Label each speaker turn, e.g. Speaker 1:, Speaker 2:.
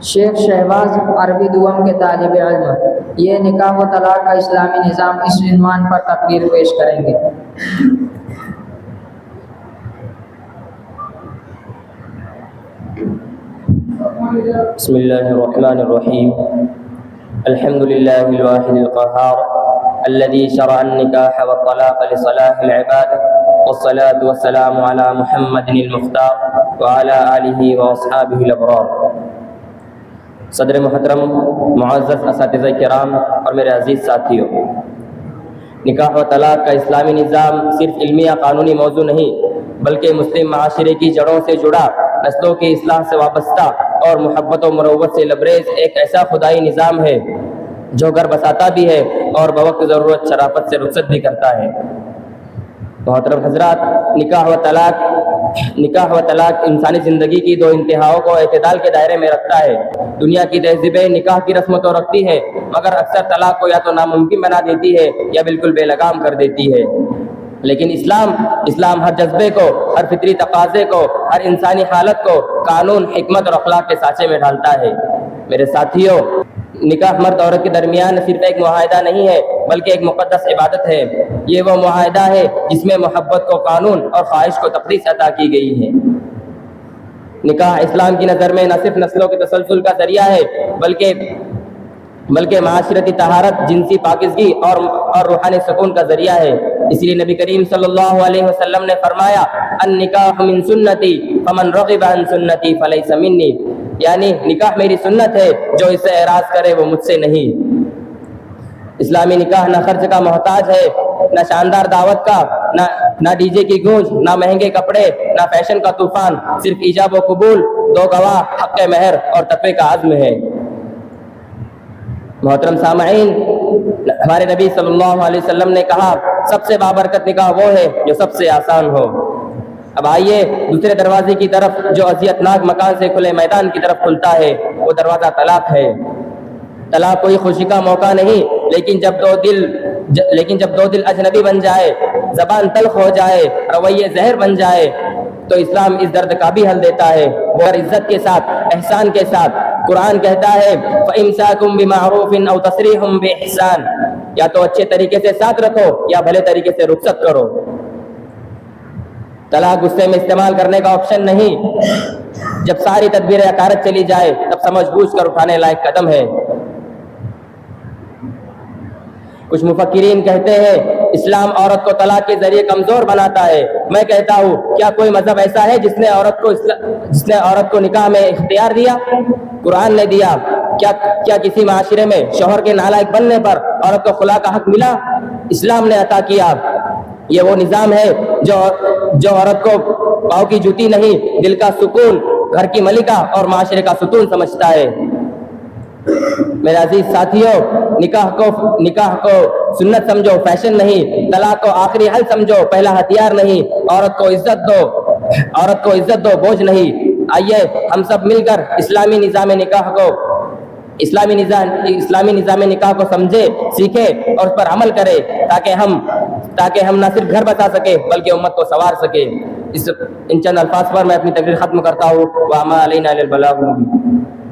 Speaker 1: شیخ شہباز عربی دوم کے طالب علم یہ نکاح و طلاق کا اسلامی نظام اس عنوان پر تقریر پیش کریں گے۔
Speaker 2: بسم اللہ الرحمن الرحیم الحمد للہ الواحد القہار الذي شرع النکاح والطلاق لصلاح العباد والصلاة والسلام على محمد المختار وعلى آلہ واصحابہ الابرار۔ صدر محترم، معزز اساتذہ کرام اور میرے عزیز ساتھیوں، نکاح و طلاق کا اسلامی نظام صرف علمی یا قانونی موضوع نہیں بلکہ مسلم معاشرے کی جڑوں سے جڑا، نسلوں کی اصلاح سے وابستہ اور محبت و مروت سے لبریز ایک ایسا خدائی نظام ہے جو گھر بساتا بھی ہے اور بوقت ضرورت شرافت سے رخصت بھی کرتا ہے۔ محترم حضرات، نکاح و طلاق انسانی زندگی کی دو انتہاؤں کو اعتدال کے دائرے میں رکھتا ہے۔ دنیا کی تہذیبیں نکاح کی رسم تو رکھتی ہے مگر اکثر طلاق کو یا تو ناممکن بنا دیتی ہے یا بالکل بے لگام کر دیتی ہے، لیکن اسلام ہر جذبے کو، ہر فطری تقاضے کو، ہر انسانی حالت کو قانون، حکمت اور اخلاق کے سانچے میں ڈالتا ہے۔ میرے ساتھیوں، نکاح مرد عورت کے درمیان صرف ایک معاہدہ نہیں ہے بلکہ ایک مقدس عبادت ہے۔ یہ وہ معاہدہ ہے جس میں محبت کو قانون اور خواہش کو تقدیس عطا کی گئی ہے۔ نکاح اسلام کی نظر میں نہ صرف نسلوں کے تسلسل کا ذریعہ ہے بلکہ معاشرتی طہارت، جنسی پاکیزگی اور روحانی سکون کا ذریعہ ہے۔ اس لیے نبی کریم صلی اللہ علیہ وسلم نے فرمایا، النکاح من سنتی فمن رغب عن سنتی فلیس منی، یعنی نکاح میری سنت ہے، جو اسے اعراض کرے وہ مجھ سے نہیں۔ اسلامی نکاح نہ خرچ کا محتاج ہے، نہ شاندار دعوت کا، نہ ڈی جے کی گونج، نہ مہنگے کپڑے، نہ فیشن کا طوفان، صرف ایجاب و قبول، دو گواہ، حق مہر اور تقوی کا عزم ہے۔ محترم سامعین، ہمارے نبی صلی اللہ علیہ وسلم نے کہا، سب سے بابرکت نکاح وہ ہے جو سب سے آسان ہو۔ اب آئیے دوسرے دروازے کی طرف جو اذیت ناک مکان سے کھلے میدان کی طرف کھلتا ہے، وہ دروازہ طلاق ہے۔ طلاق کوئی خوشی کا موقع نہیں، لیکن جب دو دل اجنبی بن جائے، زبان تلخ ہو جائے، رویے زہر بن جائے، تو اسلام اس درد کا بھی حل دیتا ہے، وہ عزت کے ساتھ، احسان کے ساتھ۔ قرآن کہتا ہے، فَإِمْسَاكُمْ بِمَعْرُوفٍ أَوْ تَسْرِيحٌ بِإِحْسَانٍ، یا تو اچھے طریقے سے ساتھ رکھو یا بھلے طریقے سے رخصت کرو۔ طلاق غصے میں استعمال کرنے کا آپشن نہیں، جب ساری تدبیر اکارت چلی جائے تب سمجھ بوجھ کر اٹھانے لائق قدم ہے۔ کچھ مفکرین کہتے ہیں اسلام عورت کو طلاق کے ذریعے کمزور بناتا ہے۔ میں کہتا ہوں، کیا کوئی مذہب ایسا ہے جس نے عورت کو نکاح میں اختیار دیا؟ قرآن نے دیا۔ کیا کسی معاشرے میں شوہر کے نالائق بننے پر عورت کو خلا کا حق ملا؟ اسلام نے عطا کیا۔ یہ وہ نظام ہے جو عورت کو پاؤں کی جوتی نہیں، دل کا سکون، گھر کی ملکہ اور معاشرے کا ستون سمجھتا ہے۔ میرے عزیز ساتھیوں، نکاح کو سنت سمجھو، فیشن نہیں۔ طلاق کو آخری حل سمجھو، پہلا ہتھیار نہیں۔ عورت کو عزت دو، بوجھ نہیں۔ آئیے ہم سب مل کر اسلامی نظام نکاح کو سمجھے، سیکھے اور اس پر عمل کرے تاکہ ہم نہ صرف گھر بسا سکے بلکہ امت کو سنوار سکے۔ ان چند الفاظ پر میں اپنی تقریر ختم کرتا ہوں۔ وَمَا عَلَيْنَا إِلَّا الْبَلَاغُ الْمُبِينُ۔